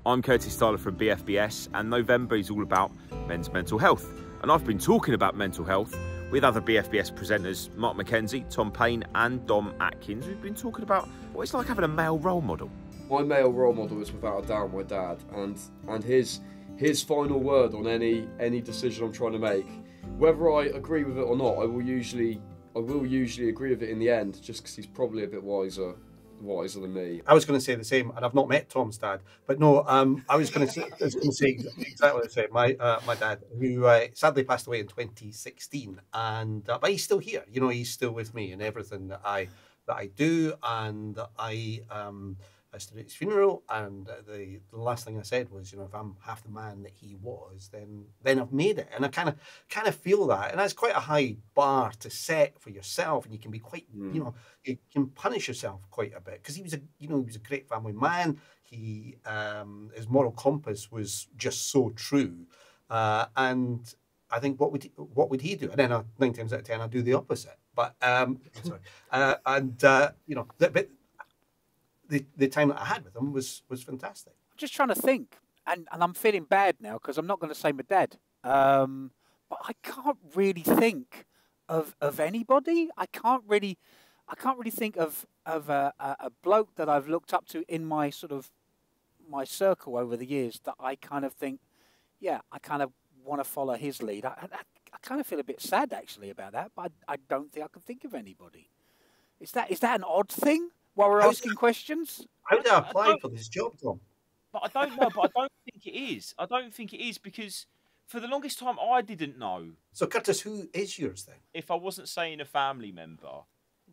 I'm Curtis Tyler from BFBS, and November is all about men's mental health. And I've been talking about mental health with other BFBS presenters, Mark McKenzie, Tom Payne and Dom Atkins. We've been talking about what it's like having a male role model. My male role model is without a doubt my dad, and his final word on any decision I'm trying to make, whether I agree with it or not, I will usually agree with it in the end, just because he's probably a bit wiser than me. I was going to say the same, and I've not met Tom's dad, but no, I was going to say exactly the same. My dad, who sadly passed away in 2016, and but he's still here. You know, he's still with me in everything that I do, and I stood at his funeral, and the last thing I said was, you know, if I'm half the man that he was, then I've made it, and I kind of feel that, and that's quite a high bar to set for yourself, and you can be quite, you know, you can punish yourself quite a bit, because he was a great family man. He his moral compass was just so true, and I think what would he do? And then 9 times out of 10 I do the opposite. But sorry, you know, but the time that I had with him was fantastic. I'm just trying to think, and I'm feeling bad now because I'm not going to say my dad, but I can't really think of anybody. I can't really think of a bloke that I've looked up to in my sort of my circle over the years that I kind of think, yeah, I kind of want to follow his lead. I kind of feel a bit sad actually about that, but I don't think I can think of anybody. Is that an odd thing? While we're asking questions? How did I apply for this job, Tom? But I don't know, but I don't think it is. I don't think it is, because for the longest time I didn't know. So, Curtis, who is yours then? If I wasn't saying a family member,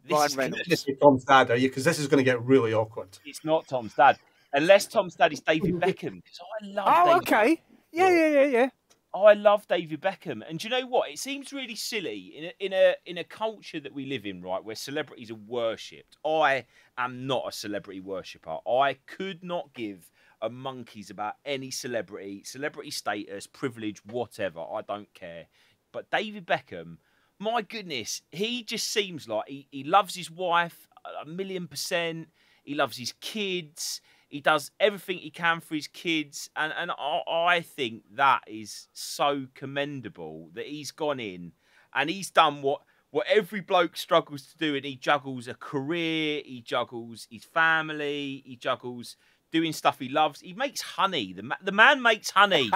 Ryan Reynolds. This is Tom's dad, are you? Because this is going to get really awkward. It's not Tom's dad. Unless Tom's dad is David Beckham, because I love David okay. Yeah. I love David Beckham, and do you know what? It seems really silly in a culture that we live in, right, where celebrities are worshipped. I am not a celebrity worshipper. I could not give a monkeys about any celebrity status, privilege, whatever. I don't care. But David Beckham, my goodness, he just seems like he loves his wife 1,000,000%. He loves his kids. He does everything he can for his kids, and I think that is so commendable that he's gone in and he's done what every bloke struggles to do, and he juggles a career, he juggles his family, he juggles doing stuff he loves. He makes honey. The man makes honey.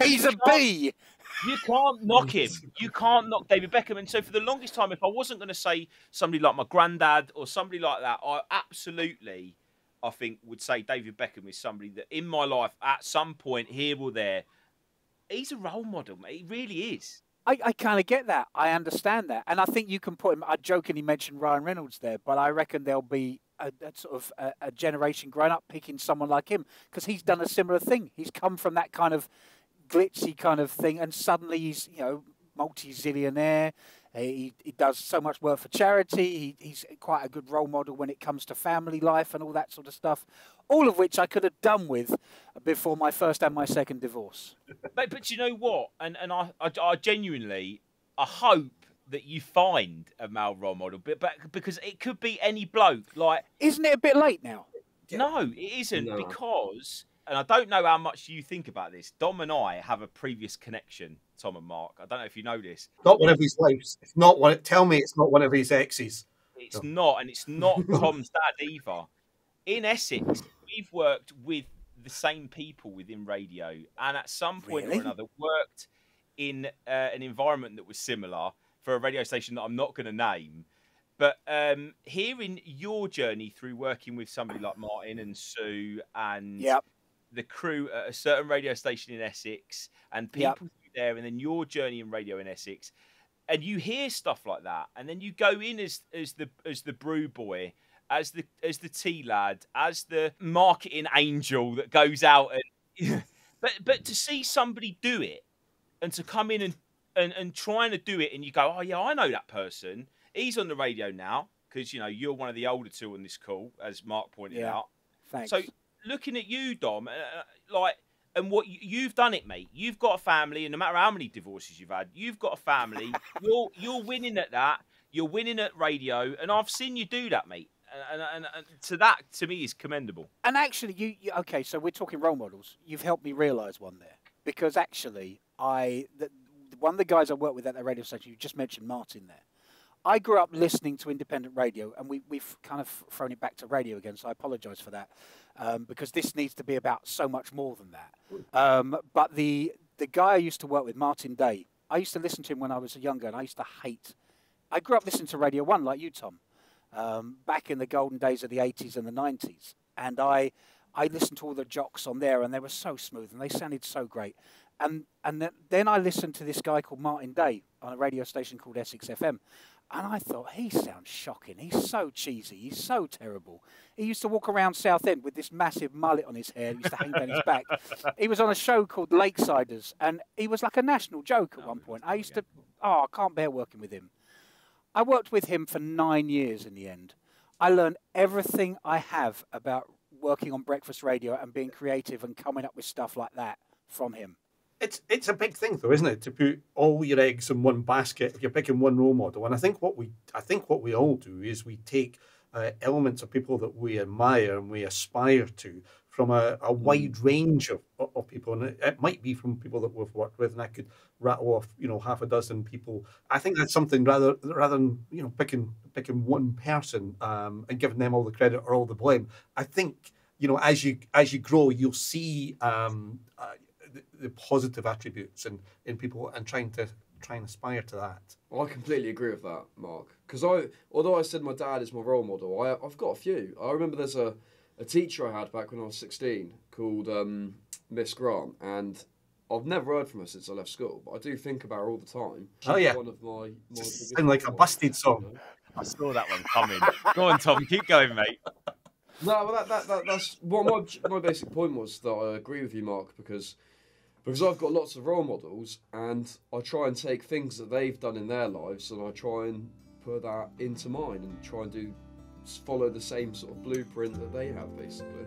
He's a bee. You can't knock him. You can't knock David Beckham. And so for the longest time, if I wasn't going to say somebody like my granddad or somebody like that, I think would say David Beckham is somebody that in my life at some point here or there, he's a role model, mate. He really is. I kind of get that. I understand that. And I think you can put him, I jokingly mentioned Ryan Reynolds there, but I reckon there'll be a sort of a generation growing up picking someone like him, because he's done a similar thing. He's come from that kind of glitzy kind of thing, and suddenly he's, you know, multi-zillionaire. He does so much work for charity. He's quite a good role model when it comes to family life and all that sort of stuff. All of which I could have done with before my first and my second divorce. But you know what? And I genuinely, I hope that you find a male role model, but because it could be any bloke. Like, isn't it a bit late now? No, it isn't, because, and I don't know how much you think about this, Dom and I have a previous connection, Tom and Mark. I don't know if you know this. Not one of his wives. It's not one. Tell me it's not one of his exes. It's not, and it's not Tom's dad either. In Essex, we've worked with the same people within radio, and at some point or another worked in an environment that was similar for a radio station that I'm not going to name. But hearing your journey through working with somebody like Martin and Sue and the crew at a certain radio station in Essex and people there, and then your journey in radio in Essex, and you hear stuff like that, and then you go in as the brew boy, as the tea lad, as the marketing angel that goes out and but to see somebody do it and to come in and trying to do it, and you go, oh yeah, I know that person. He's on the radio now, because, you know, you're one of the older two on this call, as Mark pointed out. Thanks. So looking at you, Dom, and what you've done it, mate. You've got a family, and no matter how many divorces you've had, you've got a family. You're winning at that. You're winning at radio, and I've seen you do that, mate. and to that, to me, is commendable. And actually, okay, so we're talking role models. You've helped me realise one there, because actually, one of the guys I work with at the radio station, you just mentioned Martin there. I grew up listening to independent radio, and we've kind of thrown it back to radio again, so I apologise for that, because this needs to be about so much more than that. But the guy I used to work with, Martin Day, I used to listen to him when I was younger, and I used to hate. I grew up listening to Radio 1 like you, Tom, back in the golden days of the 80s and the 90s. And I listened to all the jocks on there, and they were so smooth, and they sounded so great. And then I listened to this guy called Martin Day on a radio station called Essex FM. And I thought, he sounds shocking. He's so cheesy. He's so terrible. He used to walk around Southend with this massive mullet on his hair. He used to hang down his back. He was on a show called Lakesiders, and he was like a national joke at one point. I can't bear working with him. I worked with him for 9 years in the end. I learned everything I have about working on breakfast radio and being creative and coming up with stuff like that from him. It's a big thing, though, isn't it, to put all your eggs in one basket if you're picking one role model. And I think what we all do is we take elements of people that we admire and we aspire to from a wide range of people, and it might be from people that we've worked with. And I could rattle off, half a dozen people. I think that's something rather than picking one person and giving them all the credit or all the blame. I think as you grow, you'll see the positive attributes in people and try and aspire to that. I completely agree with that, Mark. Because although I said my dad is my role model, I've got a few. I remember there's a teacher I had back when I was 16 called Miss Grant, and I've never heard from her since I left school, but I do think about her all the time. Oh yeah, one of my sound like a Busted song. I saw that one coming. Go on, Tom, keep going, mate. No, well, that's what my basic point was, that I agree with you, Mark, because I've got lots of role models, and I try and take things that they've done in their lives, and I try and put that into mine, and try and follow the same sort of blueprint that they have, basically.